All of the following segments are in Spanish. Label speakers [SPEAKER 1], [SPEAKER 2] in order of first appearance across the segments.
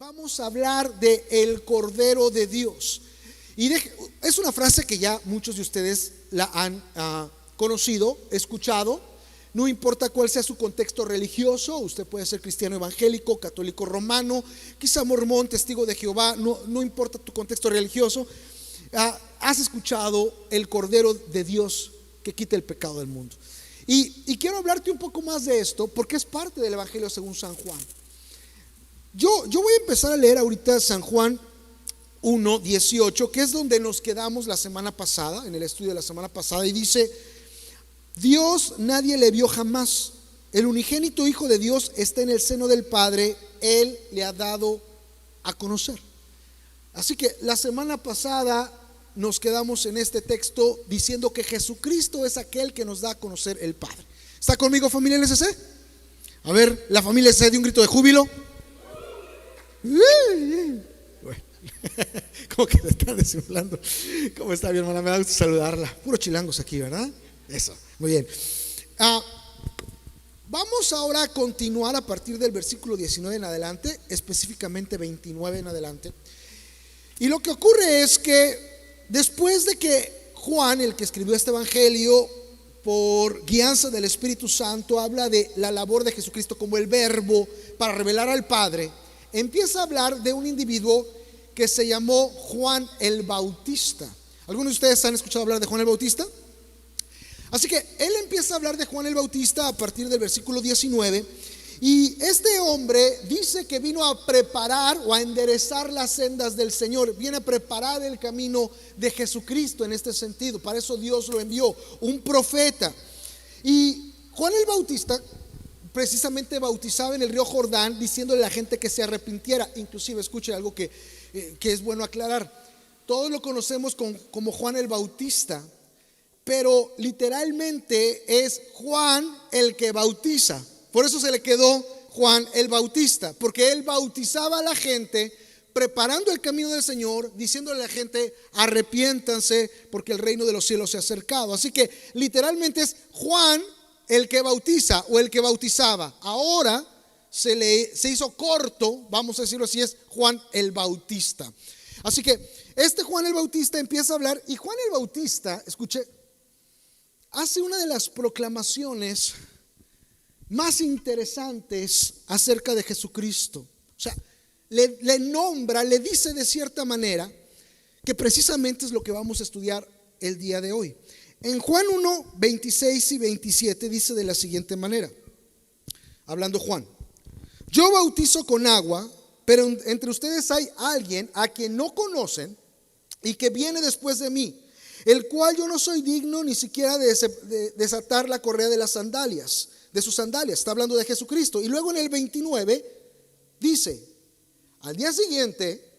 [SPEAKER 1] Vamos a hablar de el Cordero de Dios. Es una frase que ya muchos de ustedes la han conocido, escuchado. No importa cuál sea su contexto religioso, usted puede ser cristiano evangélico, católico romano, quizá mormón, testigo de Jehová, no importa tu contexto religioso. Has escuchado el Cordero de Dios que quita el pecado del mundo. Y quiero hablarte un poco más de esto porque es parte del Evangelio según San Juan. Yo voy a empezar a leer ahorita San Juan 1:18, que es donde nos quedamos la semana pasada, en el estudio de la semana pasada, y dice: Dios nadie le vio jamás, el unigénito Hijo de Dios está en el seno del Padre, Él le ha dado a conocer. Así que la semana pasada nos quedamos en este texto diciendo que Jesucristo es aquel que nos da a conocer el Padre. ¿Está conmigo, familia LSC? A ver, la familia LSC de un grito de júbilo. Bueno, como que te están disimulando. ¿Cómo está mi hermana? Me da gusto saludarla. Puro chilangos aquí, ¿verdad? Eso, muy bien. Vamos ahora a continuar a partir del versículo 19 en adelante, específicamente 29 en adelante. Y lo que ocurre es que después de que Juan, el que escribió este evangelio, por guianza del Espíritu Santo, habla de la labor de Jesucristo como el verbo para revelar al Padre, empieza a hablar de un individuo que se llamó Juan el Bautista. ¿Algunos de ustedes han escuchado hablar de Juan el Bautista? Así que él empieza a hablar de Juan el Bautista a partir del versículo 19. Y este hombre dice que vino a preparar o a enderezar las sendas del Señor. Viene a preparar el camino de Jesucristo en este sentido. Para eso Dios lo envió, un profeta. Y Juan el Bautista precisamente bautizaba en el río Jordán, diciéndole a la gente que se arrepintiera. Inclusive, escuche algo que es bueno aclarar. Todos lo conocemos como Juan el Bautista, pero literalmente es Juan el que bautiza. Por eso se le quedó Juan el Bautista, porque él bautizaba a la gente, preparando el camino del Señor, diciéndole a la gente: arrepiéntanse porque el reino de los cielos se ha acercado. Así que literalmente es Juan el que bautiza o el que bautizaba. Ahora se hizo corto, vamos a decirlo así, es Juan el Bautista. Así que este Juan el Bautista empieza a hablar, y Juan el Bautista, escuche, hace una de las proclamaciones más interesantes acerca de Jesucristo. O sea, le nombra, le dice de cierta manera, que precisamente es lo que vamos a estudiar el día de hoy. En Juan 1, 26 y 27 dice de la siguiente manera, hablando Juan: yo bautizo con agua, pero entre ustedes hay alguien a quien no conocen y que viene después de mí, el cual yo no soy digno ni siquiera de desatar la correa de las sandalias, de sus sandalias. Está hablando de Jesucristo. Y luego en el 29 dice: al día siguiente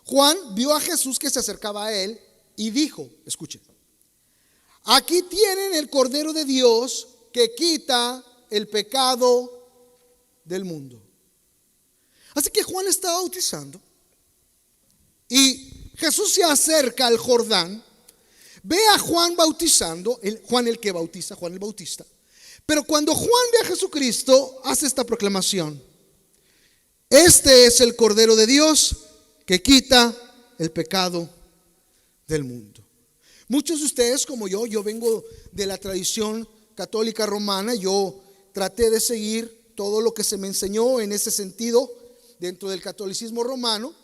[SPEAKER 1] Juan vio a Jesús que se acercaba a él y dijo, escuchen: aquí tienen el Cordero de Dios que quita el pecado del mundo. Así que Juan está bautizando y Jesús se acerca al Jordán, ve a Juan bautizando, Juan el que bautiza, Juan el Bautista. Pero cuando Juan ve a Jesucristo, hace esta proclamación: este es el Cordero de Dios que quita el pecado del mundo. Muchos de ustedes, como yo vengo de la tradición católica romana. Yo traté de seguir todo lo que se me enseñó en ese sentido dentro del catolicismo romano.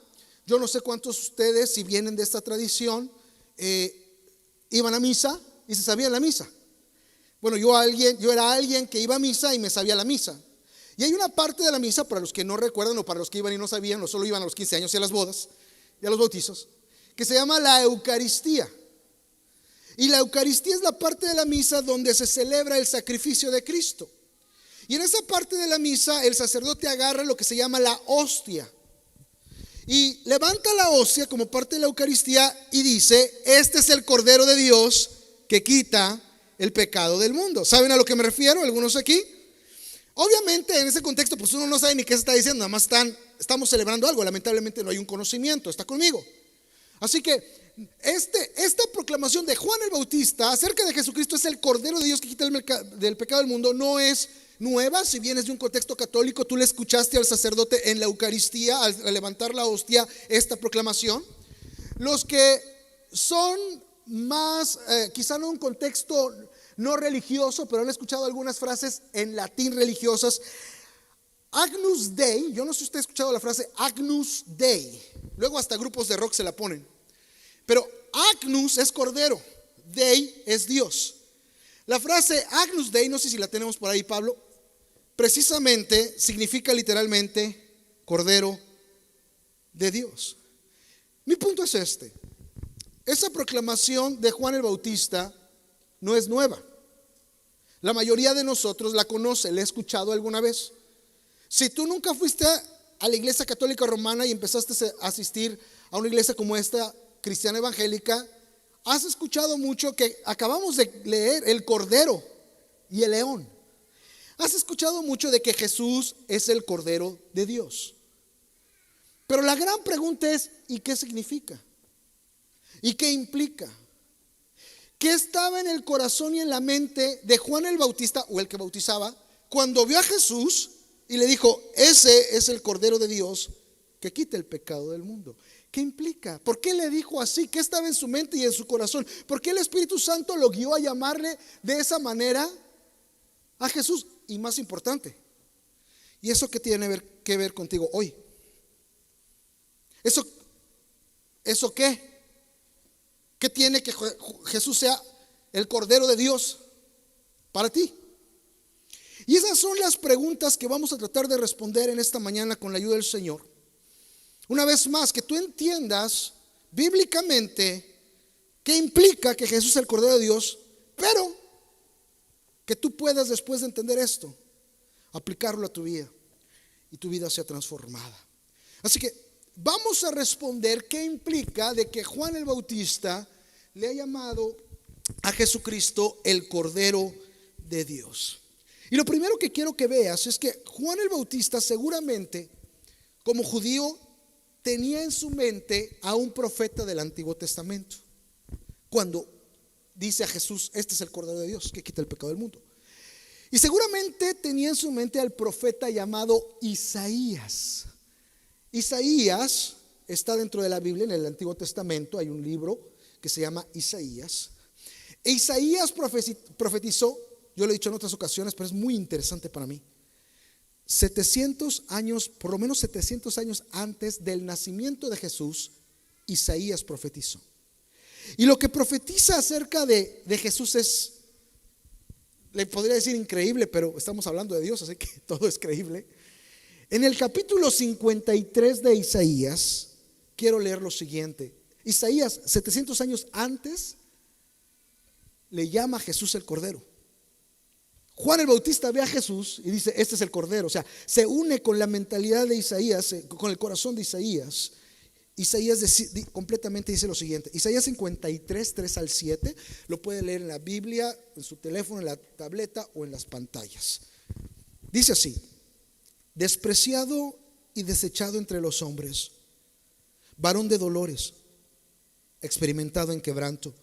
[SPEAKER 1] Yo no sé cuántos de ustedes, si vienen de esta tradición, iban a misa y se sabían la misa. Bueno, yo era alguien que iba a misa y me sabía la misa. Y hay una parte de la misa, para los que no recuerdan o para los que iban y no sabían, o solo iban a los 15 años y a las bodas y a los bautizos, que se llama la Eucaristía. Y la Eucaristía es la parte de la misa donde se celebra el sacrificio de Cristo. Y en esa parte de la misa el sacerdote agarra lo que se llama la hostia y levanta la hostia como parte de la Eucaristía y dice: este es el Cordero de Dios que quita el pecado del mundo. ¿Saben a lo que me refiero? ¿Algunos aquí? Obviamente en ese contexto pues uno no sabe ni qué se está diciendo, nada más estamos celebrando algo. Lamentablemente no hay un conocimiento. ¿Está conmigo? Así que esta proclamación de Juan el Bautista acerca de Jesucristo es el Cordero de Dios que quita del pecado del mundo. No es nueva. Si vienes de un contexto católico, tú le escuchaste al sacerdote en la Eucaristía al levantar la hostia esta proclamación. Los que son más, quizá no un contexto no religioso, pero han escuchado algunas frases en latín religiosas. Agnus Dei, yo no sé si usted ha escuchado la frase Agnus Dei, luego hasta grupos de rock se la ponen, pero Agnus es cordero, Dei es Dios. La frase Agnus Dei, no sé si la tenemos por ahí, Pablo, precisamente significa literalmente cordero de Dios. Mi punto es este: esa proclamación de Juan el Bautista no es nueva. La mayoría de nosotros la conoce, la he escuchado alguna vez. Si tú nunca fuiste a la iglesia católica romana y empezaste a asistir a una iglesia como esta, cristiana evangélica, has escuchado mucho que acabamos de leer el cordero y el león. Has escuchado mucho de que Jesús es el cordero de Dios. Pero la gran pregunta es: ¿y qué significa? ¿Y qué implica? ¿Qué estaba en el corazón y en la mente de Juan el Bautista, o el que bautizaba, cuando vio a Jesús y le dijo: ese es el Cordero de Dios que quita el pecado del mundo? ¿Qué implica? ¿Por qué le dijo así? ¿Qué estaba en su mente y en su corazón? ¿Por qué el Espíritu Santo lo guió a llamarle de esa manera a Jesús? Y más importante, ¿y eso qué tiene que ver contigo hoy? ¿Eso qué? ¿Qué tiene que Jesús sea el Cordero de Dios para ti? Y esas son las preguntas que vamos a tratar de responder en esta mañana con la ayuda del Señor. Una vez más, que tú entiendas bíblicamente qué implica que Jesús es el Cordero de Dios, pero que tú puedas, después de entender esto, aplicarlo a tu vida y tu vida sea transformada. Así que vamos a responder qué implica de que Juan el Bautista le ha llamado a Jesucristo el Cordero de Dios. Y lo primero que quiero que veas es que Juan el Bautista seguramente, como judío, tenía en su mente a un profeta del Antiguo Testamento, cuando dice a Jesús: este es el Cordero de Dios que quita el pecado del mundo. Y seguramente tenía en su mente al profeta llamado Isaías. Isaías está dentro de la Biblia, en el Antiguo Testamento hay un libro que se llama Isaías. E Isaías profetizó, yo lo he dicho en otras ocasiones, pero es muy interesante para mí. 700 años, por lo menos 700 años antes del nacimiento de Jesús, Isaías profetizó. Y lo que profetiza acerca de Jesús es, le podría decir increíble, pero estamos hablando de Dios, así que todo es creíble. En el capítulo 53 de Isaías, quiero leer lo siguiente. Isaías, 700 años antes, le llama a Jesús el Cordero. Juan el Bautista ve a Jesús y dice: este es el Cordero. O sea, se une con la mentalidad de Isaías, con el corazón de Isaías. Isaías completamente dice lo siguiente: Isaías 53, 3 al 7, lo puede leer en la Biblia, en su teléfono, en la tableta o en las pantallas. Dice así: despreciado y desechado entre los hombres, varón de dolores, experimentado en quebranto,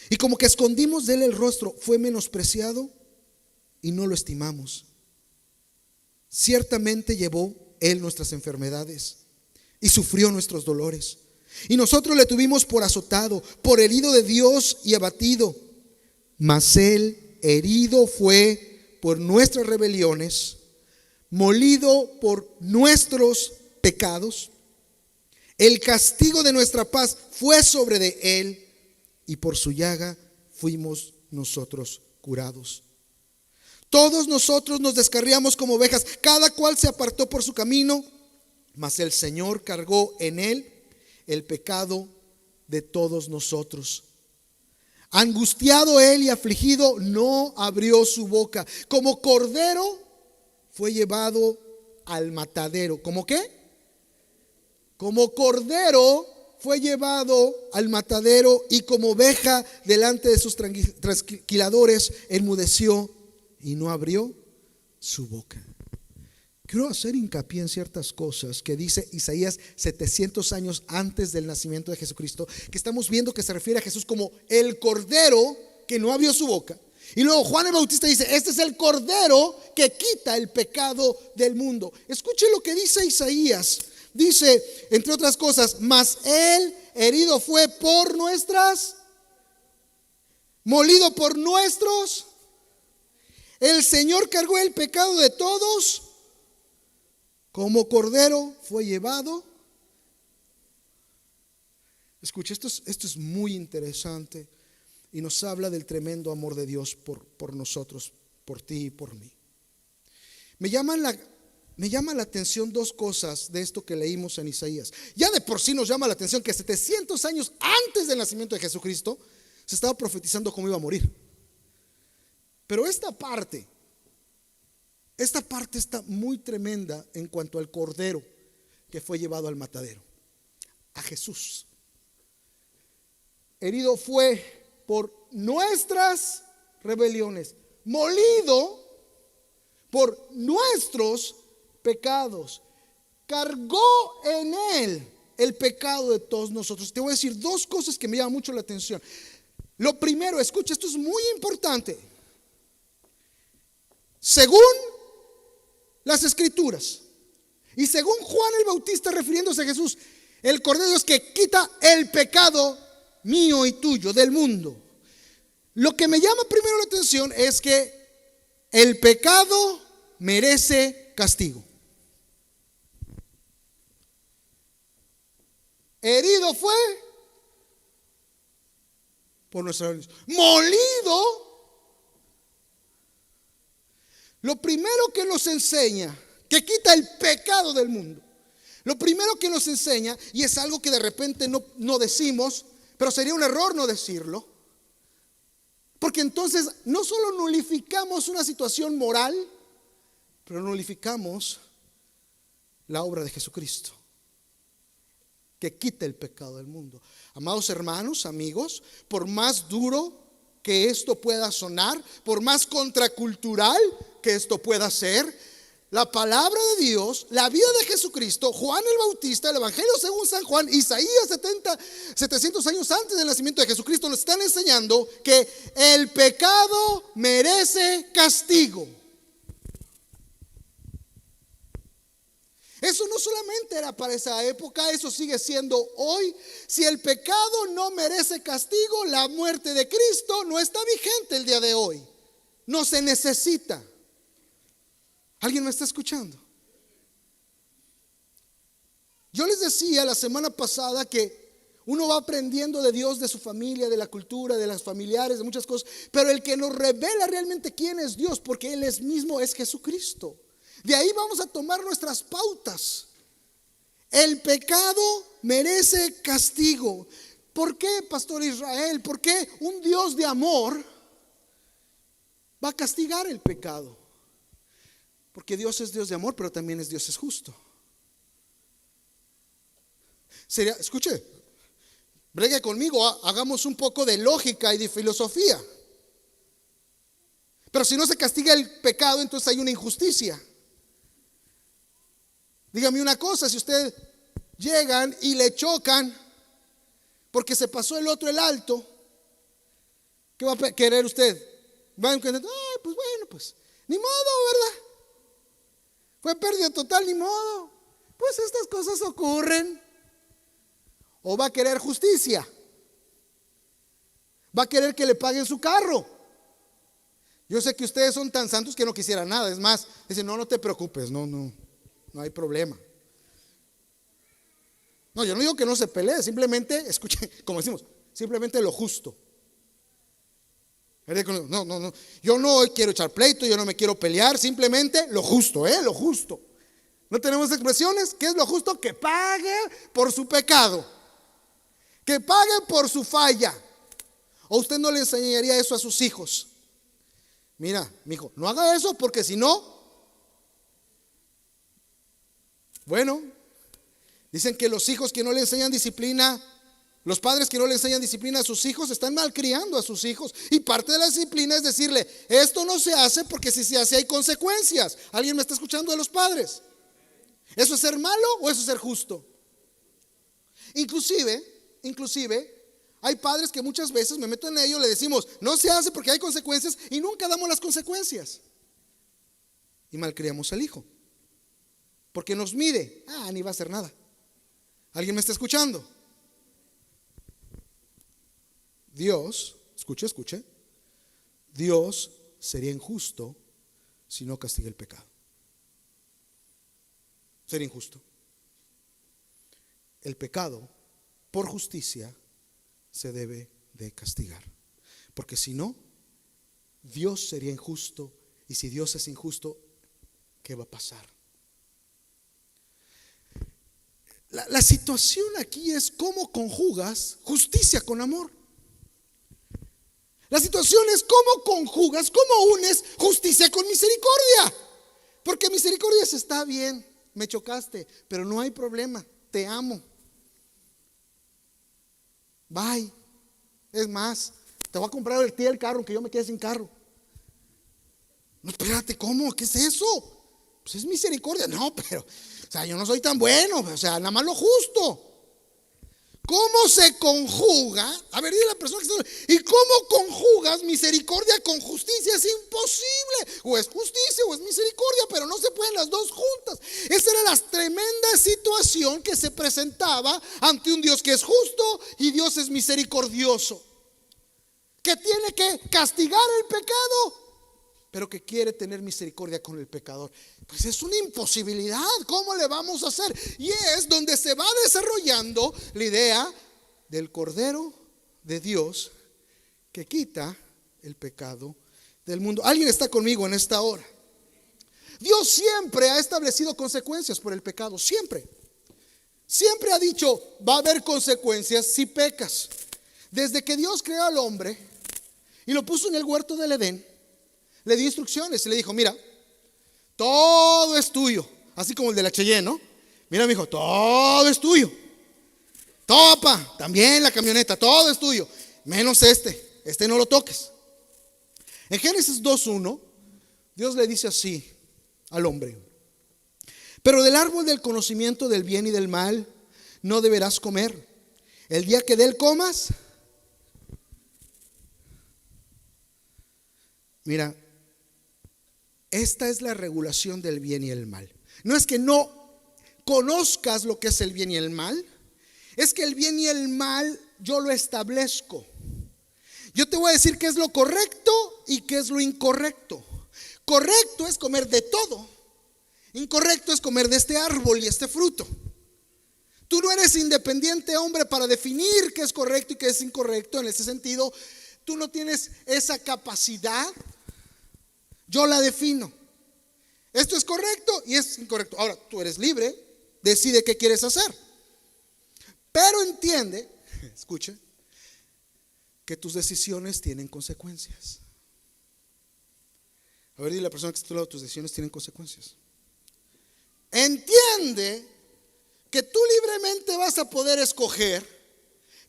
[SPEAKER 1] y como que escondimos de él el rostro, fue menospreciado y no lo estimamos. Ciertamente llevó él nuestras enfermedades y sufrió nuestros dolores, y nosotros le tuvimos por azotado, por herido de Dios y abatido. Mas él herido fue por nuestras rebeliones, molido por nuestros pecados. El castigo de nuestra paz fue sobre de él, y por su llaga fuimos nosotros curados. Todos nosotros nos descarriamos como ovejas, cada cual se apartó por su camino, mas el Señor cargó en él el pecado de todos nosotros. Angustiado él y afligido, no abrió su boca. Como cordero fue llevado al matadero. ¿Cómo qué? Como cordero fue llevado al matadero, y como oveja delante de sus trasquiladores enmudeció y no abrió su boca. Quiero hacer hincapié en ciertas cosas que dice Isaías 700 años antes del nacimiento de Jesucristo, que estamos viendo que se refiere a Jesús como el Cordero que no abrió su boca. Y luego Juan el Bautista dice: este es el Cordero que quita el pecado del mundo. Escuche lo que dice Isaías. Dice, entre otras cosas: mas él herido fue por nuestras, molido por nuestros. El Señor cargó el pecado de todos. Como cordero fue llevado. Escucha, esto es muy interesante y nos habla del tremendo amor de Dios por nosotros, por ti y por mí. Me llama la atención dos cosas de esto que leímos en Isaías. Ya de por sí nos llama la atención que 700 años antes del nacimiento de Jesucristo se estaba profetizando cómo iba a morir. Pero esta parte está muy tremenda en cuanto al cordero que fue llevado al matadero, a Jesús. Herido fue por nuestras rebeliones, molido por nuestros pecados. Cargó en él el pecado de todos nosotros. Te voy a decir dos cosas que me llaman mucho la atención. Lo primero, escucha, esto es muy importante. Según las Escrituras y según Juan el Bautista refiriéndose a Jesús, el Cordero de Dios que quita el pecado mío y tuyo del mundo. Lo que me llama primero la atención es que el pecado merece castigo. Herido fue por nuestra rebelión, molido. Lo primero que nos enseña, que quita el pecado del mundo, lo primero que nos enseña, y es algo que de repente no decimos, pero sería un error no decirlo, porque entonces no solo nulificamos una situación moral, pero nulificamos la obra de Jesucristo, que quita el pecado del mundo. Amados hermanos, amigos, por más duro que esto pueda sonar, por más contracultural que esto pueda ser, la palabra de Dios, la vida de Jesucristo, Juan el Bautista, el Evangelio según San Juan, Isaías 700 años antes del nacimiento de Jesucristo nos están enseñando que el pecado merece castigo. Eso no solamente era para esa época, eso sigue siendo hoy. Si el pecado no merece castigo, la muerte de Cristo no está vigente el día de hoy. No se necesita. ¿Alguien me está escuchando? Yo les decía la semana pasada que uno va aprendiendo de Dios, de su familia, de la cultura, de las familiares, de muchas cosas, pero el que nos revela realmente quién es Dios, porque Él mismo es Jesucristo. De ahí vamos a tomar nuestras pautas. El pecado merece castigo. ¿Por qué, Pastor Israel? ¿Por qué un Dios de amor va a castigar el pecado? Porque Dios es Dios de amor, pero también Dios es justo. Escuche, bregue conmigo, hagamos un poco de lógica y de filosofía. Pero si no se castiga el pecado, entonces hay una injusticia. Dígame una cosa: si ustedes llegan y le chocan porque se pasó el otro el alto, ¿qué va a querer usted? Va a entender: pues bueno, pues ni modo, ¿verdad? Fue pérdida total, ni modo. Pues estas cosas ocurren. O va a querer justicia, va a querer que le paguen su carro. Yo sé que ustedes son tan santos que no quisieran nada. Es más, dicen: no te preocupes, no hay problema. No, yo no digo que no se pelee, simplemente, escuchen, como decimos, simplemente lo justo. No, yo no quiero echar pleito, yo no me quiero pelear, simplemente lo justo, lo justo. No tenemos expresiones. ¿Qué es lo justo? Que pague por su pecado, que pague por su falla. ¿O usted no le enseñaría eso a sus hijos? Mira, mijo, no haga eso, porque si no, bueno, dicen que los hijos que no le enseñan disciplina, los padres que no le enseñan disciplina a sus hijos, están malcriando a sus hijos. Y parte de la disciplina es decirle: esto no se hace, porque si se hace hay consecuencias. ¿Alguien me está escuchando de los padres? ¿Eso es ser malo o eso es ser justo? Inclusive, Hay padres que muchas veces, me meto en ello, le decimos, no se hace porque hay consecuencias, y nunca damos las consecuencias. Y malcriamos al hijo, porque nos mide, ni va a hacer nada. ¿Alguien me está escuchando? Dios, escuche, Dios sería injusto si no castiga el pecado. Sería injusto. El pecado, por justicia, se debe de castigar. Porque si no, Dios sería injusto. Y si Dios es injusto, ¿qué va a pasar? La situación aquí es cómo conjugas justicia con amor. La situación es cómo conjugas, cómo unes justicia con misericordia. Porque misericordia es: está bien, me chocaste, pero no hay problema, te amo. Bye. Es más, te voy a comprar el carro, aunque yo me quede sin carro. No, espérate, ¿cómo? ¿Qué es eso? Pues es misericordia. No, pero, yo no soy tan bueno, nada más lo justo. ¿Cómo se conjuga? A ver, dile a la persona que está: ¿y cómo conjugas misericordia con justicia? Es imposible. O es justicia o es misericordia, pero no se pueden las dos juntas. Esa era la tremenda situación que se presentaba ante un Dios que es justo y Dios es misericordioso, que tiene que castigar el pecado, pero que quiere tener misericordia con el pecador. Pues es una imposibilidad. ¿Cómo le vamos a hacer? Y es donde se va desarrollando la idea del Cordero de Dios que quita el pecado del mundo. ¿Alguien está conmigo en esta hora? Dios siempre ha establecido consecuencias por el pecado. Siempre ha dicho: va a haber consecuencias si pecas. Desde que Dios creó al hombre y lo puso en el huerto del Edén, le dio instrucciones y le dijo: mira, todo es tuyo. Así como el de la Cheyenne, ¿no? Mira, mi hijo, todo es tuyo. Todo, papá, también la camioneta, todo es tuyo, menos este no lo toques. En Génesis 2:1, Dios le dice así al hombre: pero del árbol del conocimiento del bien y del mal no deberás comer. El día que de él comas, mira, esta es la regulación del bien y el mal. No es que no conozcas lo que es el bien y el mal, es que el bien y el mal yo lo establezco. Yo te voy a decir qué es lo correcto y qué es lo incorrecto. Correcto es comer de todo, incorrecto es comer de este árbol y este fruto. Tú no eres independiente, hombre, para definir qué es correcto y qué es incorrecto. En ese sentido, tú no tienes esa capacidad. Yo la defino. Esto es correcto y es incorrecto. Ahora, tú eres libre, decide qué quieres hacer. Pero entiende, escuche, que tus decisiones tienen consecuencias. A ver, dile a la persona que está a tu lado: tus decisiones tienen consecuencias. Entiende que tú libremente vas a poder escoger,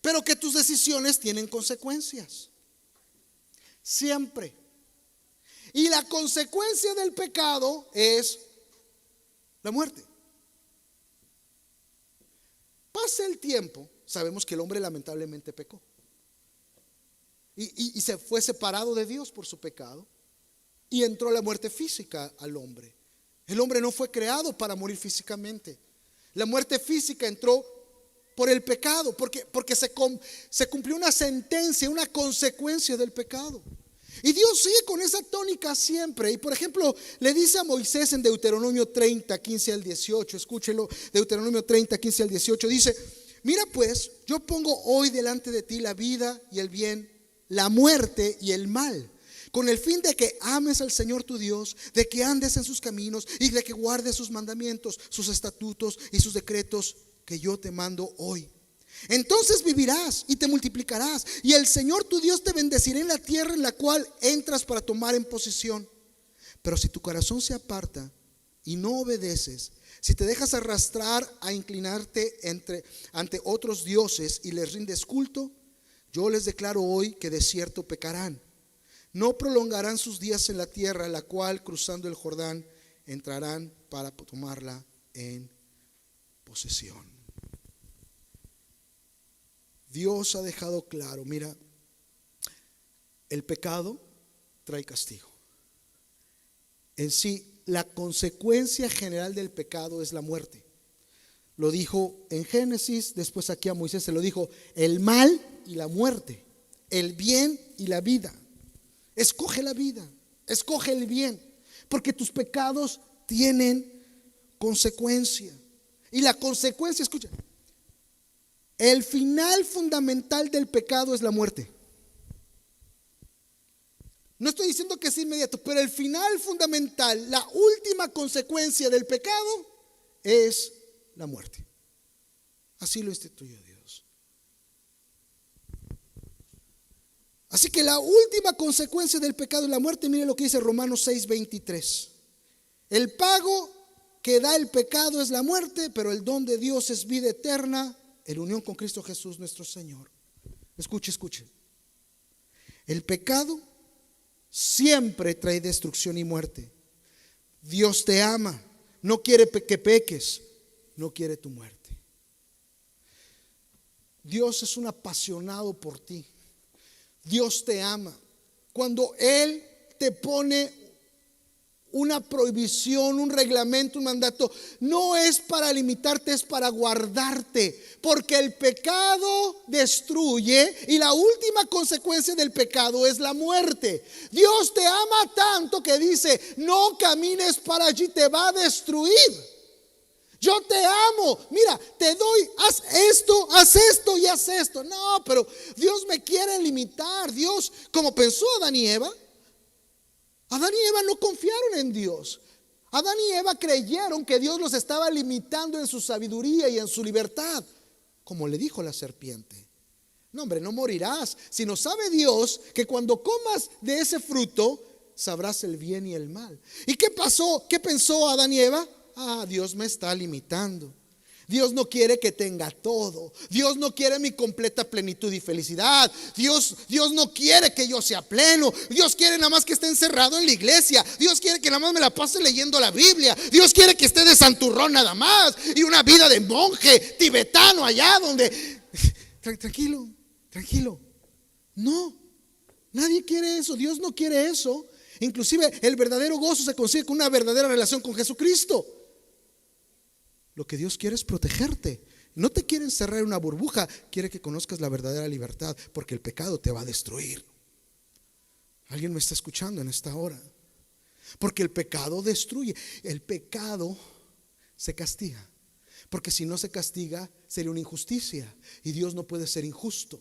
[SPEAKER 1] pero que tus decisiones tienen consecuencias. Siempre. Y la consecuencia del pecado es la muerte. Pasa el tiempo, sabemos que el hombre lamentablemente pecó y se fue separado de Dios por su pecado, y entró la muerte física al hombre. El hombre no fue creado para morir físicamente. La muerte física entró por el pecado, porque se cumplió una sentencia, una consecuencia del pecado. Y Dios sigue con esa tónica siempre. Y por ejemplo, le dice a Moisés en Deuteronomio 30, 15 al 18, escúchelo, Deuteronomio 30, 15 al 18, dice: mira pues, yo pongo hoy delante de ti la vida y el bien, la muerte y el mal, con el fin de que ames al Señor tu Dios, de que andes en sus caminos y de que guardes sus mandamientos, sus estatutos y sus decretos que yo te mando hoy. Entonces vivirás y te multiplicarás, y el Señor tu Dios te bendecirá en la tierra en la cual entras para tomar en posesión. Pero si tu corazón se aparta y no obedeces, si te dejas arrastrar a inclinarte ante otros dioses y les rindes culto, yo les declaro hoy que de cierto pecarán. No prolongarán sus días en la tierra, la cual cruzando el Jordán entrarán para tomarla en posesión. Dios ha dejado claro, mira, el pecado trae castigo. En sí, la consecuencia general del pecado es la muerte. Lo dijo en Génesis, después aquí a Moisés se lo dijo: el mal y la muerte, el bien y la vida. Escoge la vida, escoge el bien, porque tus pecados tienen consecuencia. Y la consecuencia, escucha, el final fundamental del pecado es la muerte. No estoy diciendo que es inmediato, pero el final fundamental, la última consecuencia del pecado es la muerte. Así lo instituyó Dios. Así que la última consecuencia del pecado es la muerte. Mire lo que dice Romanos 6:23. El pago que da el pecado es la muerte, pero el don de Dios es vida eterna en unión con Cristo Jesús nuestro Señor. Escuche, escuche. El pecado siempre trae destrucción y muerte. Dios te ama, no quiere que peques, no quiere tu muerte. Dios es un apasionado por ti. Dios te ama. Cuando Él te pone una prohibición, un reglamento, un mandato, no es para limitarte, es para guardarte, porque el pecado destruye y la última consecuencia del pecado es la muerte. Dios te ama tanto que dice: no camines para allí, te va a destruir. Yo te amo, mira, te doy, haz esto y haz esto. No, pero Dios me quiere limitar. Dios, como pensó Adán y Eva no confiaron en Dios. Adán y Eva creyeron que Dios los estaba limitando en su sabiduría y en su libertad, como le dijo la serpiente: no, hombre, no morirás. Sino sabe Dios que cuando comas de ese fruto sabrás el bien y el mal. ¿Y qué pasó? ¿Qué pensó Adán y Eva? Dios me está limitando. Dios no quiere que tenga todo. Dios no quiere mi completa plenitud y felicidad. Dios no quiere que yo sea pleno. Dios quiere nada más que esté encerrado en la iglesia. Dios quiere que nada más me la pase leyendo la Biblia. Dios quiere que esté de santurrón nada más, y una vida de monje tibetano allá donde... Tranquilo, tranquilo. No, nadie quiere eso. Dios no quiere eso. Inclusive el verdadero gozo se consigue con una verdadera relación con Jesucristo. Lo que Dios quiere es protegerte. No te quiere encerrar en una burbuja, quiere que conozcas la verdadera libertad, porque el pecado te va a destruir. ¿Alguien me está escuchando en esta hora? Porque el pecado destruye. El pecado se castiga, porque si no se castiga sería una injusticia, y Dios no puede ser injusto.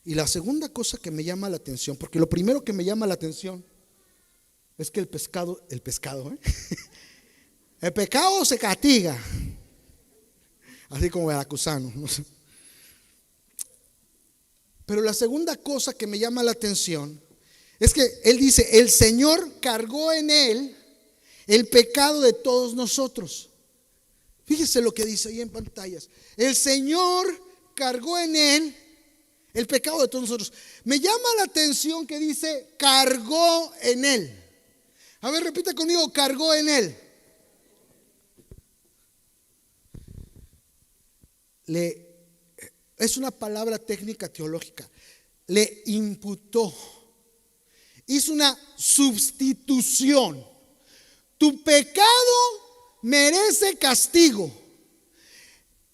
[SPEAKER 1] Y la segunda cosa que me llama la atención, porque lo primero que me llama la atención es que el pecado el pecado se castiga, así como veracruzano, no sé. Pero la segunda cosa que me llama la atención es que Él dice: el Señor cargó en Él el pecado de todos nosotros. Fíjese lo que dice ahí en pantallas: el Señor cargó en Él el pecado de todos nosotros. Me llama la atención que dice cargó en Él. A ver, repita conmigo: cargó en Él. Es una palabra técnica teológica. Le imputó. Hizo una sustitución. Tu pecado merece castigo.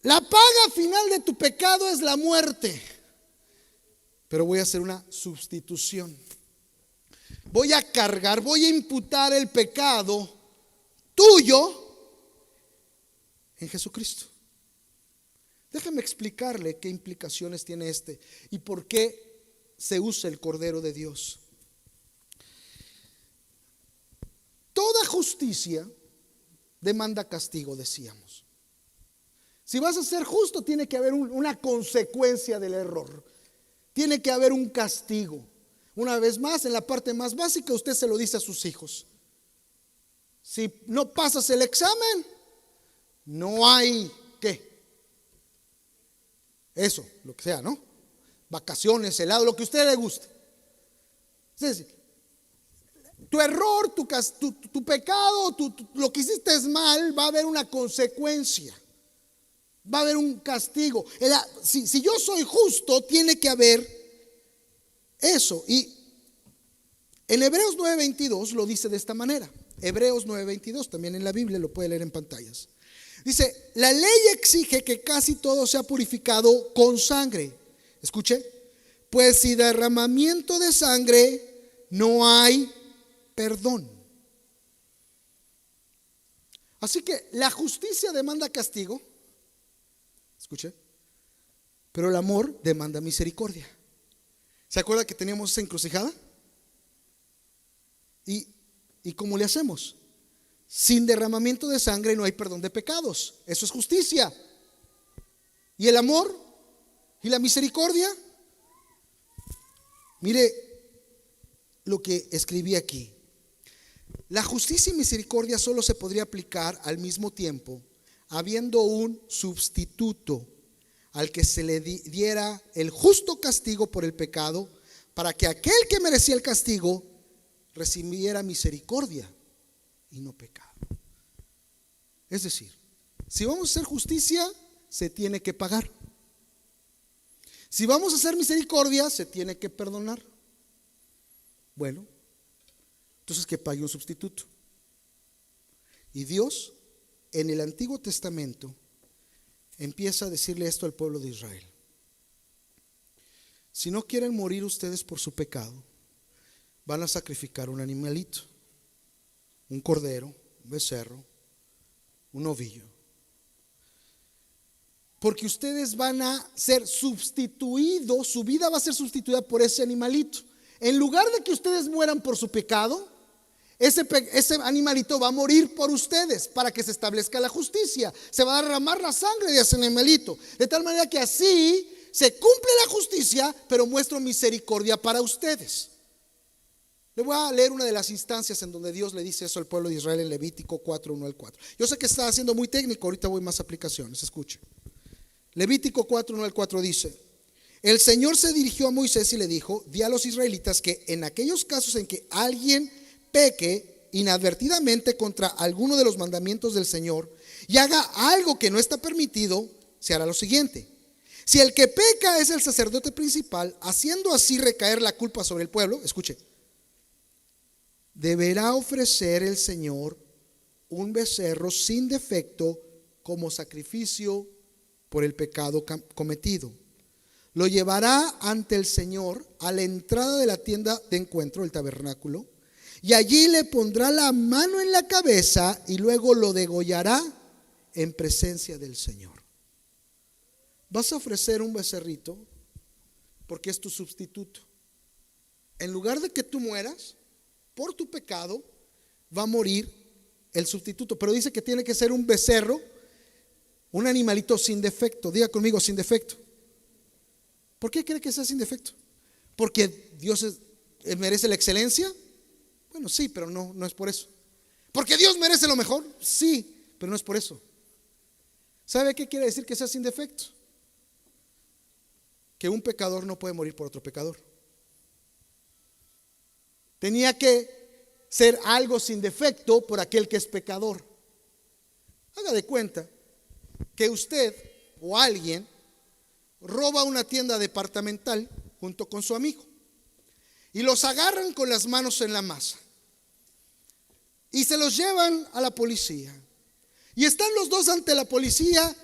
[SPEAKER 1] La paga final de tu pecado es la muerte. Pero voy a hacer una sustitución. Voy a cargar, voy a imputar el pecado tuyo en Jesucristo. Déjame explicarle qué implicaciones tiene y por qué se usa el Cordero de Dios. Toda justicia demanda castigo, decíamos. Si vas a ser justo, tiene que haber una consecuencia del error. Tiene que haber un castigo. Una vez más, en la parte más básica, usted se lo dice a sus hijos: si no pasas el examen, no hay eso, lo que sea, ¿no? Vacaciones, helado, lo que a usted le guste. Entonces, tu error, tu pecado, lo que hiciste es mal, va a haber una consecuencia. Va a haber un castigo. Si yo soy justo, tiene que haber eso. Y en Hebreos 9:22 lo dice de esta manera. Hebreos 9:22, también en la Biblia, lo puede leer en pantallas. Dice: la ley exige que casi todo sea purificado con sangre. Escuche: pues si derramamiento de sangre no hay perdón. Así que la justicia demanda castigo. Escuche: pero el amor demanda misericordia. ¿Se acuerda que teníamos esa encrucijada? ¿Y cómo le hacemos? Sin derramamiento de sangre no hay perdón de pecados. Eso es justicia. ¿Y el amor? ¿Y la misericordia? Mire lo que escribí aquí. La justicia y misericordia solo se podría aplicar al mismo tiempo, habiendo un sustituto al que se le diera el justo castigo por el pecado, para que aquel que merecía el castigo recibiera misericordia y no pecado. Es decir, si vamos a hacer justicia, se tiene que pagar. Si vamos a hacer misericordia, se tiene que perdonar. Bueno, entonces que pague un sustituto. Y Dios, en el Antiguo Testamento, empieza a decirle esto al pueblo de Israel: si no quieren morir ustedes por su pecado, van a sacrificar un animalito, un cordero, un becerro, un novillo, porque ustedes van a ser sustituidos, su vida va a ser sustituida por ese animalito. En lugar de que ustedes mueran por su pecado, ese animalito va a morir por ustedes, para que se establezca la justicia. Se va a derramar la sangre de ese animalito, de tal manera que así se cumple la justicia, pero muestro misericordia para ustedes. Le voy a leer una de las instancias en donde Dios le dice eso al pueblo de Israel en Levítico 4:1-4. Yo sé que está haciendo muy técnico, ahorita voy más aplicaciones, escuche. Levítico 4:1-4 dice: el Señor se dirigió a Moisés y le dijo: di a los israelitas que en aquellos casos en que alguien peque inadvertidamente contra alguno de los mandamientos del Señor y haga algo que no está permitido, se hará lo siguiente: si el que peca es el sacerdote principal, haciendo así recaer la culpa sobre el pueblo, escuche, deberá ofrecer el Señor un becerro sin defecto como sacrificio por el pecado cometido. Lo llevará ante el Señor a la entrada de la tienda de encuentro, el tabernáculo, y allí le pondrá la mano en la cabeza y luego lo degollará en presencia del Señor. Vas a ofrecer un becerrito porque es tu sustituto. En lugar de que tú mueras por tu pecado, va a morir el sustituto. Pero dice que tiene que ser un becerro, un animalito sin defecto. Diga conmigo: sin defecto. ¿Por qué cree que sea sin defecto? ¿Porque Dios merece la excelencia? Bueno, sí, pero no es por eso. ¿Porque Dios merece lo mejor? Sí, pero no es por eso. ¿Sabe qué quiere decir que sea sin defecto? Que un pecador no puede morir por otro pecador. Tenía que ser algo sin defecto por aquel que es pecador. Haga de cuenta que usted o alguien roba una tienda departamental junto con su amigo y los agarran con las manos en la masa y se los llevan a la policía, y están los dos ante la policía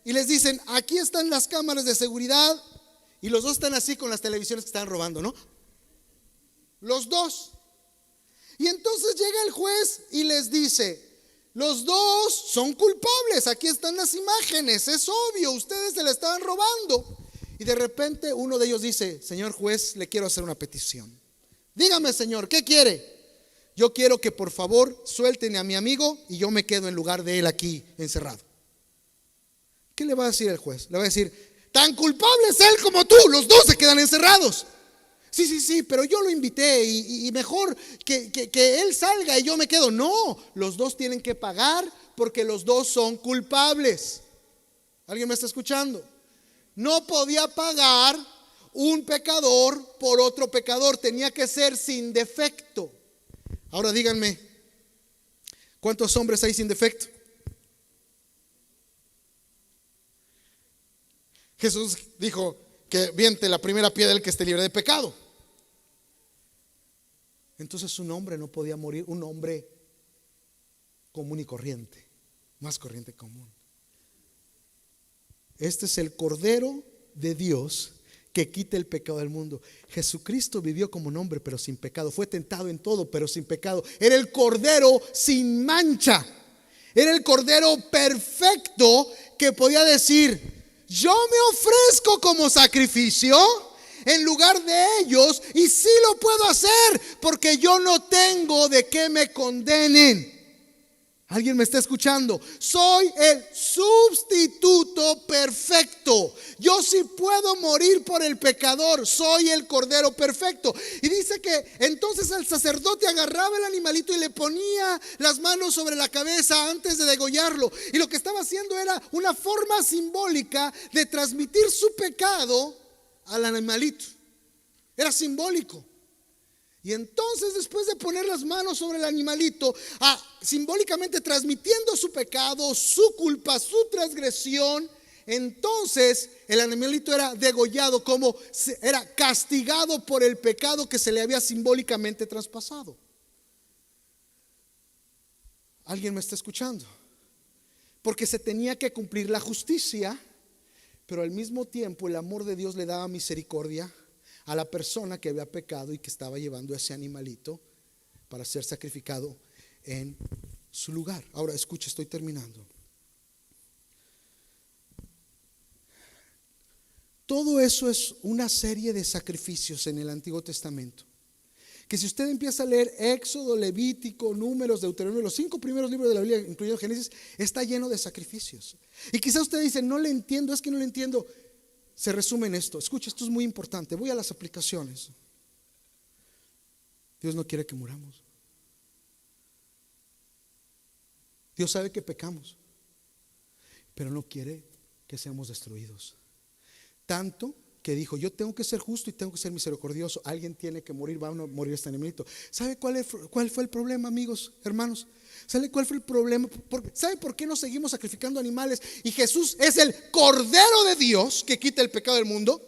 [SPEAKER 1] y les dicen: aquí están las cámaras de seguridad, y los dos están así con las televisiones que están robando, ¿no? Los dos. Y entonces llega el juez y les dice: los dos son culpables, aquí están las imágenes, es obvio, ustedes se la estaban robando. Y de repente uno de ellos dice: señor juez, le quiero hacer una petición. Dígame, señor, ¿qué quiere? Yo quiero que por favor suelten a mi amigo y yo me quedo en lugar de él aquí encerrado. ¿Qué le va a decir el juez? Le va a decir: tan culpable es él como tú, los dos se quedan encerrados. Sí, pero yo lo invité y mejor que él salga y yo me quedo. No, los dos tienen que pagar porque los dos son culpables. ¿Alguien me está escuchando? No podía pagar un pecador por otro pecador, tenía que ser sin defecto. Ahora díganme, ¿cuántos hombres hay sin defecto? Jesús dijo que viente la primera piedra el que esté libre de pecado. Entonces un hombre no podía morir, un hombre común y corriente, más corriente común. Este es el Cordero de Dios que quita el pecado del mundo. Jesucristo vivió como un hombre pero sin pecado, fue tentado en todo pero sin pecado. Era el Cordero sin mancha, era el Cordero perfecto que podía decir: yo me ofrezco como sacrificio en lugar de ellos, y sí lo puedo hacer porque yo no tengo de qué me condenen. ¿Alguien me está escuchando? Soy el sustituto perfecto. Yo sí puedo morir por el pecador. Soy el Cordero perfecto. Y dice que entonces el sacerdote agarraba el animalito y le ponía las manos sobre la cabeza antes de degollarlo. Y lo que estaba haciendo era una forma simbólica de transmitir su pecado al animalito. Era simbólico. Y entonces, después de poner las manos sobre el animalito, simbólicamente transmitiendo su pecado, su culpa, su transgresión, entonces el animalito era degollado, como era castigado por el pecado que se le había simbólicamente traspasado. ¿Alguien me está escuchando? Porque se tenía que cumplir la justicia, pero al mismo tiempo el amor de Dios le daba misericordia a la persona que había pecado y que estaba llevando ese animalito para ser sacrificado en su lugar. Ahora escucha, estoy terminando. Todo eso es una serie de sacrificios en el Antiguo Testamento, que si usted empieza a leer Éxodo, Levítico, Números, Deuteronomio, los 5 primeros libros de la Biblia, incluido Génesis, está lleno de sacrificios. Y quizás usted dice: no le entiendo, es que no le entiendo. Se resume en esto. Escucha, esto es muy importante. Voy a las aplicaciones. Dios no quiere que muramos. Dios sabe que pecamos, pero no quiere que seamos destruidos. Tanto que dijo: yo tengo que ser justo y tengo que ser misericordioso. Alguien tiene que morir, va a morir este animalito. ¿Sabe cuál fue el problema, amigos, hermanos? ¿Sabe cuál fue el problema? ¿Sabe por qué no seguimos sacrificando animales? Y Jesús es el Cordero de Dios que quita el pecado del mundo.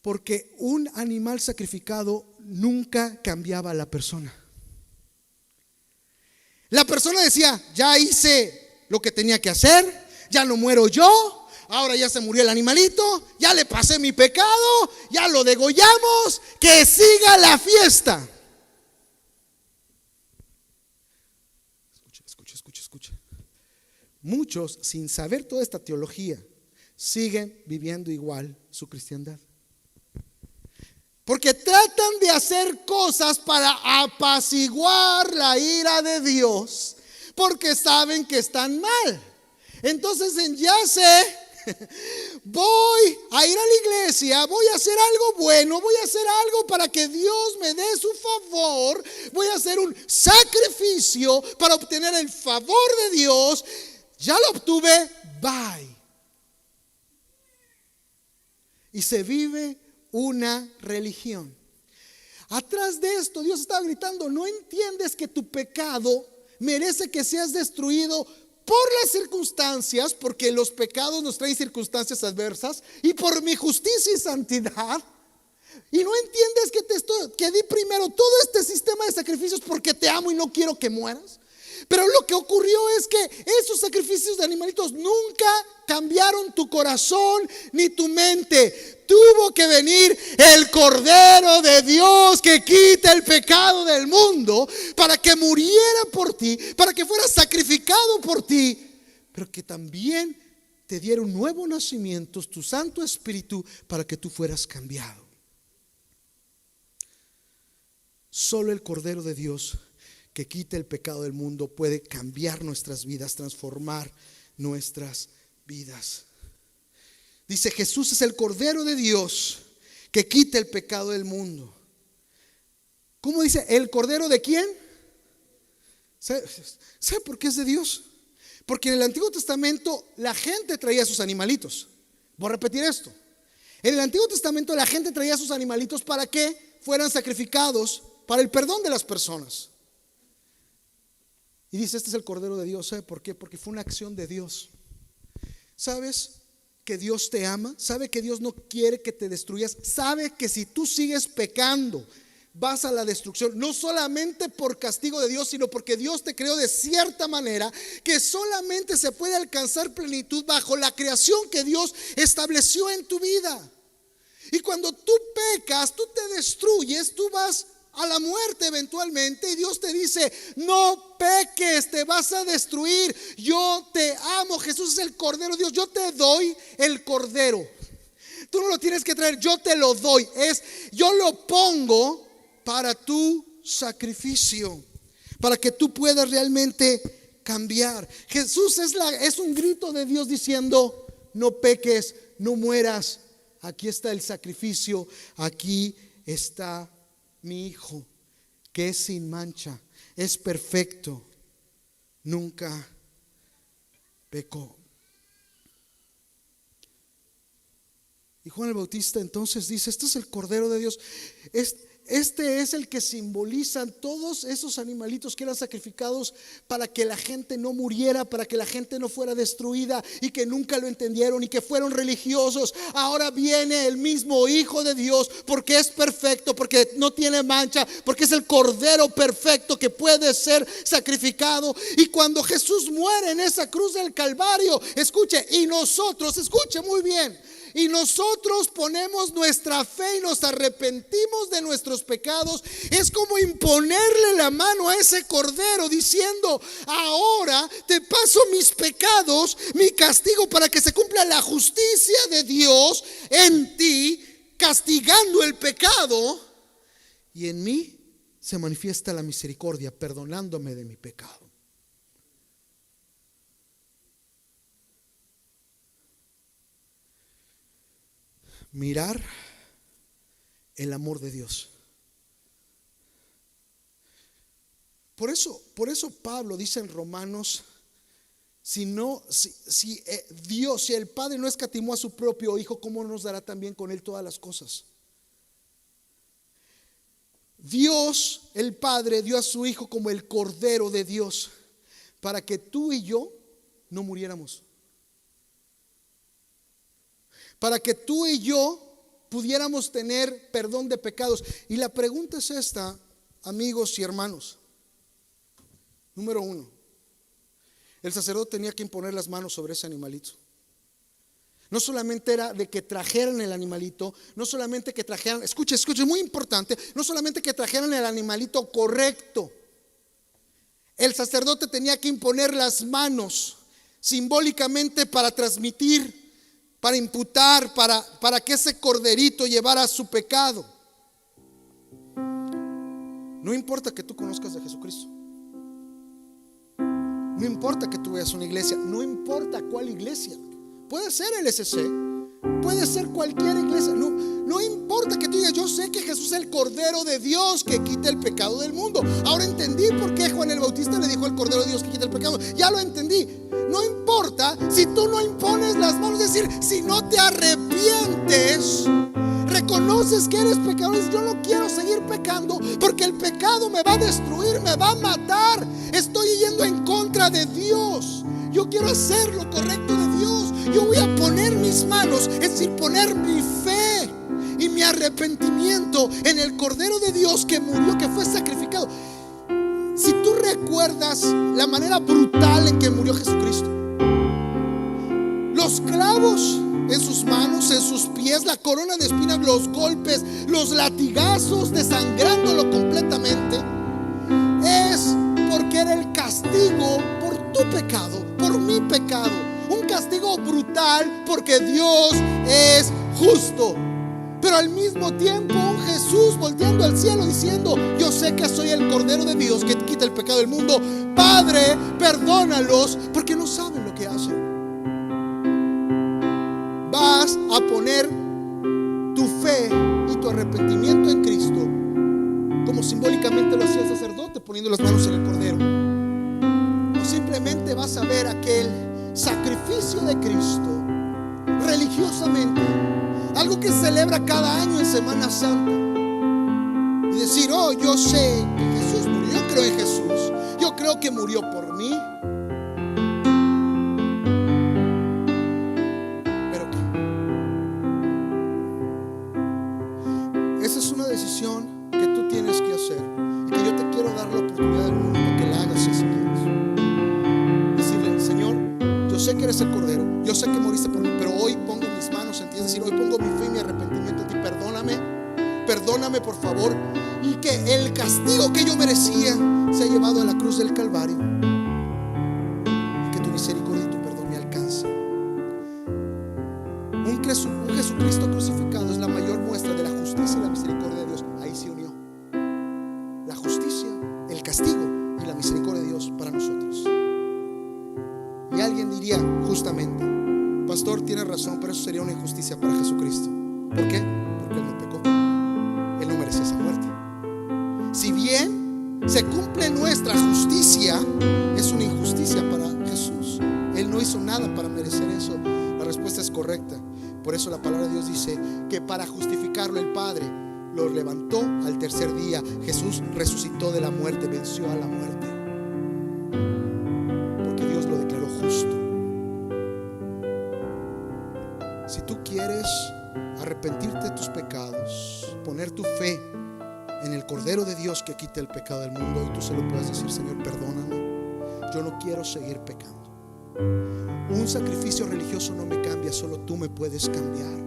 [SPEAKER 1] Porque un animal sacrificado nunca cambiaba a la persona. La persona decía: ya hice lo que tenía que hacer, ya no muero yo, ahora ya se murió el animalito, ya le pasé mi pecado, ya lo degollamos, que siga la fiesta. Escucha. Muchos, sin saber toda esta teología, siguen viviendo igual su cristiandad, porque tratan de hacer cosas para apaciguar la ira de Dios, porque saben que están mal. Entonces ya sé, voy a ir a la iglesia, voy a hacer algo bueno, voy a hacer algo para que Dios me dé su favor, voy a hacer un sacrificio para obtener el favor de Dios. Ya lo obtuve, bye. Y se vive una religión. Atrás de esto Dios estaba gritando: no entiendes que tu pecado merece que seas destruido por las circunstancias, porque los pecados nos traen circunstancias adversas, y por mi justicia y santidad. Y no entiendes que di primero todo este sistema de sacrificios porque te amo y no quiero que mueras. Pero lo que ocurrió es que esos sacrificios de animalitos nunca cambiaron tu corazón ni tu mente. Tuvo que venir el Cordero de Dios que quita el pecado del mundo para que muriera por ti, para que fuera sacrificado por ti, pero que también te diera un nuevo nacimiento, tu Santo Espíritu, para que tú fueras cambiado. Solo el Cordero de Dios que quita el pecado del mundo puede cambiar nuestras vidas, transformar nuestras vidas. Dice: Jesús es el Cordero de Dios que quita el pecado del mundo. ¿Cómo dice? ¿El Cordero de quién? ¿Sabe por qué es de Dios? Porque en el Antiguo Testamento la gente traía sus animalitos. Voy a repetir esto. En el Antiguo Testamento la gente traía sus animalitos para que fueran sacrificados para el perdón de las personas. Y dice: este es el Cordero de Dios. ¿Sabe por qué? Porque fue una acción de Dios. ¿Sabes? que Dios te ama, sabe que Dios no quiere que te destruyas, sabe que si tú sigues pecando vas a la destrucción, no solamente por castigo de Dios, sino porque Dios te creó de cierta manera que solamente se puede alcanzar plenitud bajo la creación que Dios estableció en tu vida. Y cuando tú pecas, tú te destruyes, tú vas a la muerte eventualmente, y Dios te dice: no peques, te vas a destruir, yo te amo. Jesús es el Cordero de Dios, yo te doy el Cordero. Tú no lo tienes que traer, yo te lo doy, yo lo pongo para tu sacrificio, para que tú puedas realmente cambiar. Jesús es un grito de Dios diciendo: no peques, no mueras, aquí está el sacrificio, aquí está mi Hijo, que es sin mancha, es perfecto, nunca pecó. Y Juan el Bautista entonces dice: este es el Cordero de Dios. Este es el que simbolizan todos esos animalitos que eran sacrificados para que la gente no muriera, para que la gente no fuera destruida, y que nunca lo entendieron y que fueron religiosos. Ahora viene el mismo Hijo de Dios, porque es perfecto, porque no tiene mancha, porque es el Cordero perfecto que puede ser sacrificado. Y cuando Jesús muere en esa cruz del Calvario, escuche muy bien, y nosotros ponemos nuestra fe y nos arrepentimos de nuestros pecados, es como imponerle la mano a ese Cordero diciendo: ahora te paso mis pecados, mi castigo, para que se cumpla la justicia de Dios en ti, castigando el pecado, y en mí se manifiesta la misericordia, perdonándome de mi pecado. Mirar el amor de Dios. Por eso Pablo dice en Romanos: si el Padre no escatimó a su propio Hijo, ¿cómo nos dará también con Él todas las cosas? Dios, el Padre, dio a su Hijo como el Cordero de Dios, para que tú y yo no muriéramos, para que tú y yo pudiéramos tener perdón de pecados. Y la pregunta es esta, amigos y hermanos. Número 1, el sacerdote tenía que imponer las manos sobre ese animalito. No solamente era de que trajeran el animalito, no solamente que trajeran, escuche, muy importante, no solamente que trajeran el animalito correcto. El sacerdote tenía que imponer las manos simbólicamente para transmitir, para imputar, para que ese corderito llevara su pecado. No importa que tú conozcas de Jesucristo, no importa que tú vayas a una iglesia, no importa cuál iglesia, puede ser el SC, puede ser cualquier iglesia, no importa que tú digas: yo sé que Jesús es el Cordero de Dios que quita el pecado del mundo. Ahora entendí por qué Juan el Bautista le dijo al Cordero de Dios que quita el pecado. Ya lo entendí. No importa si tú no impones las manos, es decir, si no te arrepientes, reconoces que eres pecador, dices: yo no quiero seguir pecando porque el pecado me va a destruir, me va a matar, estoy yendo en contra de Dios, yo quiero hacer lo correcto de Dios, yo voy a poner mis manos, es decir, poner mi fe y mi arrepentimiento en el Cordero de Dios que murió, que fue sacrificado. Si tú recuerdas la manera brutal en que murió Jesucristo, los clavos en sus manos, en sus pies, la corona de espinas, los golpes, los latigazos, desangrándolo completamente, es porque era el castigo por tu pecado, por mi pecado. Un castigo brutal porque Dios es justo, pero al mismo tiempo un Jesús volteando al cielo diciendo: yo sé que soy el Cordero de Dios que quita el pecado del mundo. Padre, perdónalos porque no saben lo que hacen. Vas a poner tu fe y tu arrepentimiento en Cristo, como simbólicamente lo hacía el sacerdote poniendo las manos en el Cordero. No simplemente vas a ver aquel sacrificio de Cristo religiosamente, algo que se celebra cada año en Semana Santa, y decir: oh, yo sé que Jesús murió, yo creo en Jesús, yo creo que murió por mí. ¿Pero qué? eres el Cordero, yo sé que moriste por mí, pero hoy pongo mis manos en ti, es decir, hoy pongo mi fe y mi arrepentimiento en ti. Perdóname por favor, y que el castigo que yo merecía se ha llevado a la cruz del Calvario, y que tu misericordia y tu perdón me alcancen. Un Jesucristo crucificado es la mayor muestra de la justicia y la misericordia de Dios. Ahí se unió la justicia, el castigo y la misericordia de Dios para nosotros. Y alguien diría justamente: pastor, tiene razón, pero eso sería una injusticia para Jesucristo. ¿Por qué? Porque Él no pecó, Él no merecía esa muerte. Si bien se cumple nuestra justicia, es una injusticia para Jesús. Él no hizo nada para merecer eso. La respuesta es correcta. Por eso la palabra de Dios dice que para justificarlo el Padre lo levantó al tercer día. Jesús resucitó de la muerte, venció a la muerte, porque Dios lo declaró justo. Si tú quieres arrepentirte de tus pecados, poner tu fe en el Cordero de Dios que quita el pecado del mundo, y tú se lo puedes decir: Señor, perdóname, yo no quiero seguir pecando. Un sacrificio religioso no me cambia, solo tú me puedes cambiar.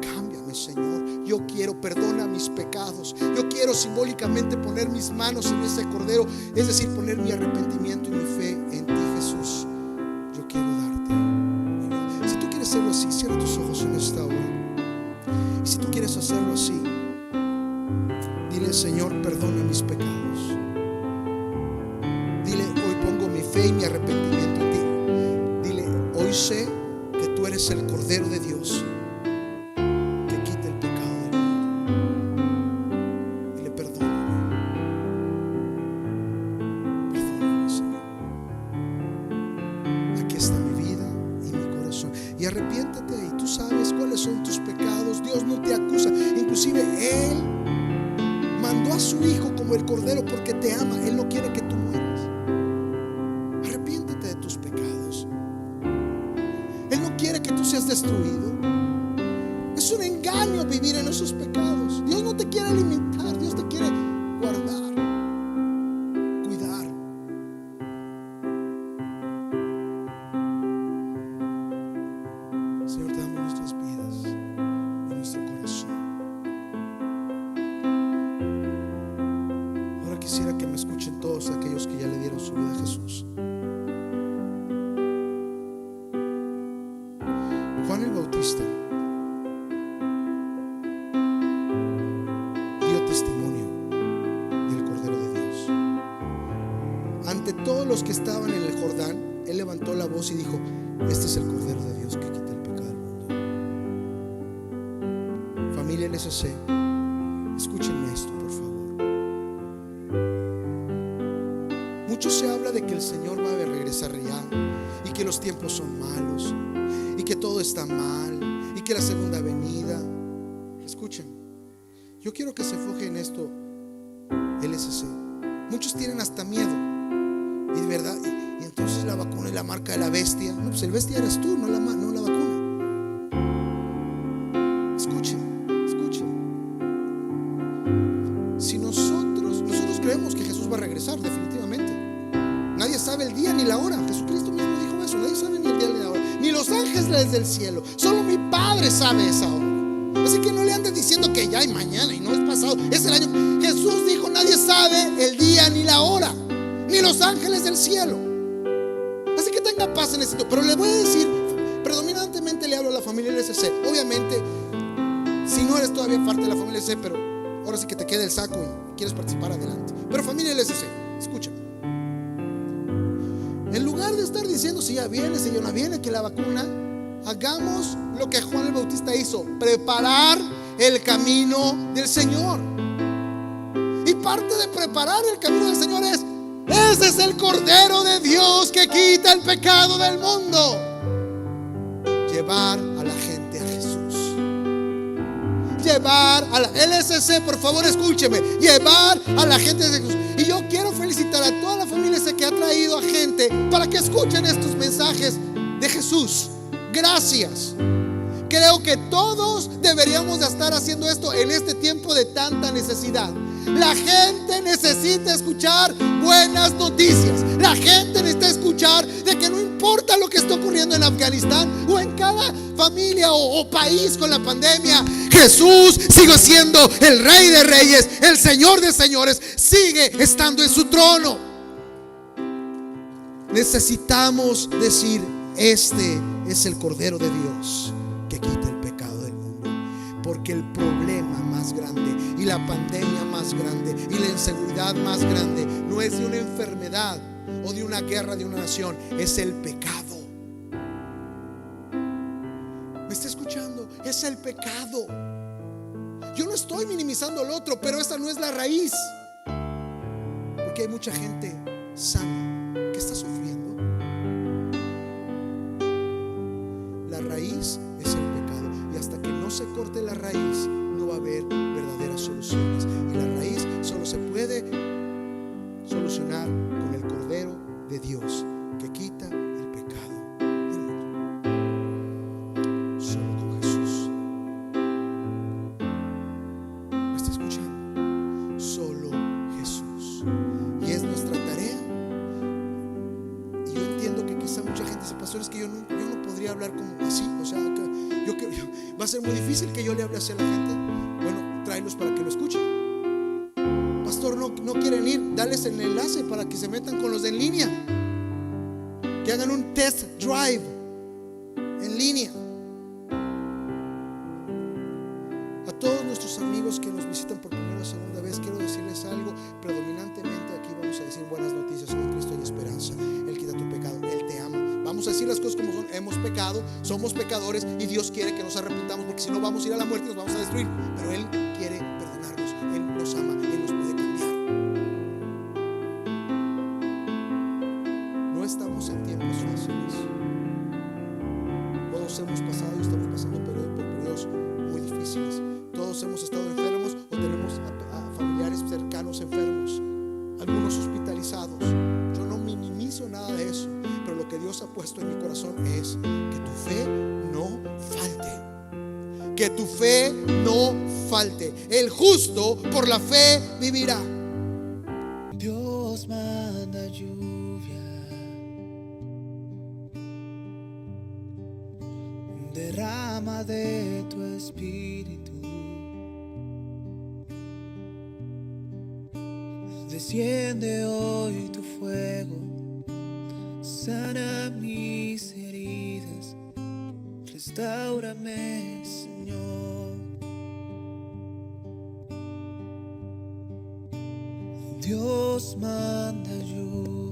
[SPEAKER 1] Cámbiame, Señor, yo quiero, perdona mis pecados. Yo quiero simbólicamente poner mis manos en ese Cordero, es decir, poner mi arrepentimiento y mi fe en ti, Jesús. Yo quiero darte. Si tú quieres hacerlo así, cierra tus ojos en esta hora. Y si tú quieres hacerlo así, dile: Señor, perdona mis pecados. Dile: hoy pongo mi fe y mi arrepentimiento en ti. Dile: hoy sé que tú eres el Cordero de Dios que quita el pecado del mundo. Dile: perdóname, Señor. Aquí está mi vida y mi corazón. Y arrepiéntete, y tú sabes cuáles son tus pecados. Dios no te acusa. Inclusive Él mandó a su Hijo como el Cordero porque te ama. Él no quiere que tú mueras. Arrepiéntete de tus pecados. Él no quiere que tú seas destruido. Es un engaño vivir en esos pecados. Dios no te quiere limitar, Dios te quiere guardar, cuidar. Señor, te damos nuestras vidas y nuestro corazón. Ahora quisiera que me escuchen todos aquellos que ya le dieron su vida a Jesús. Juan el Bautista dio testimonio del Cordero de Dios. Ante todos los que estaban en el Jordán, él levantó la voz y dijo: este es el Cordero de Dios que quita el pecado del mundo. Familia LSC, escúchenme esto, por favor. Mucho se habla de que el Señor va a regresar ya, y que los tiempos son malos, y que todo está mal, y que la segunda venida. Escuchen, yo quiero que se enfoque en esto, LSC. Muchos tienen hasta miedo, y de verdad, y entonces la vacuna es la marca de la bestia. No, pues el bestia eres tú, no la vacuna. Escuchen. Si nosotros creemos que Jesús va a regresar, definitivamente. Nadie sabe el día ni la hora. Jesucristo mismo dijo eso. Nadie sabe ni el día ni la hora, ni los ángeles del cielo. Solo mi Padre sabe esa hora. Así que no le andes diciendo que ya hay mañana y no es pasado, es el año. Jesús dijo: nadie sabe el día ni la hora, ni los ángeles del cielo. Así que tenga paz en ese sentido. Pero le voy a decir, predominantemente le hablo a la familia LSC. Obviamente, si no eres todavía parte de la familia LSC, pero ahora sí que te queda el saco y quieres participar, adelante. Pero familia LSC, escucha. En lugar de estar diciendo si ya viene, si ya no viene, que la vacuna, hagamos lo que Juan el Bautista hizo: preparar el camino del Señor. Y parte de preparar el camino del Señor es: ese es el Cordero de Dios que quita el pecado del mundo. Llevar a la gente a Jesús. Llevar a la LSC, por favor escúcheme, llevar a la gente a Jesús. Y yo quiero felicitar a toda la familia que ha traído a gente para que escuchen estos mensajes de Jesús. Gracias. Creo que todos deberíamos de estar haciendo esto en este tiempo de tanta necesidad. La gente necesita escuchar buenas noticias. La gente necesita escuchar de que no importa importa lo que está ocurriendo en Afganistán o en cada familia o país con la pandemia, Jesús sigue siendo el Rey de Reyes, el Señor de Señores, sigue estando en su trono. Necesitamos decir: este es el Cordero de Dios que quita el pecado del mundo. Porque el problema más grande y la pandemia más grande y la inseguridad más grande no es de una enfermedad o de una guerra de una nación, es el pecado. ¿Me está escuchando? Es el pecado. Yo no estoy minimizando el otro, pero esa no es la raíz. Porque hay mucha gente sana que está sufriendo. La raíz es el pecado, y hasta que no se corte la raíz no va a haber verdaderas soluciones. Y la raíz solo se puede solucionar con el Cordero de Dios que quita el pecado del mundo. Solo con Jesús. ¿Me está escuchando? Solo Jesús. Y es nuestra tarea. Y yo entiendo que quizá mucha gente dice: pastor, es que yo no podría hablar como así. O sea, va a ser muy difícil que yo le hable así a la gente. Bueno, tráelos para que lo escuchen. Pastor, no quieren ir, dales el enlace para que se metan con los de en línea, que hagan un test drive en línea. A todos nuestros amigos que nos visitan por primera o segunda vez, quiero decirles algo. Predominantemente aquí vamos a decir buenas noticias. En Cristo hay esperanza. Él quita tu pecado, Él te ama. Vamos a decir las cosas como son. Hemos pecado, somos pecadores y Dios quiere que nos arrepintamos, porque si no vamos a ir a la muerte y nos vamos a destruir. Pero Él quiere perdonarnos, Él nos ama, Él nos puede cambiar. No estamos en tiempos fáciles. Todos hemos pasado y estamos pasando por periodos muy difíciles. Todos hemos estado enfermos o tenemos a familiares cercanos enfermos, algunos hospitalizados. Yo no minimizo nada de eso, pero lo que Dios ha puesto en mi corazón es que tu fe no falte. Que tu fe no falte. El justo por la fe vivirá.
[SPEAKER 2] Dios manda lluvia, derrama de tu espíritu, desciende hoy tu fuego, sana mis heridas, restáurame, Señor. Dios manda lluvia.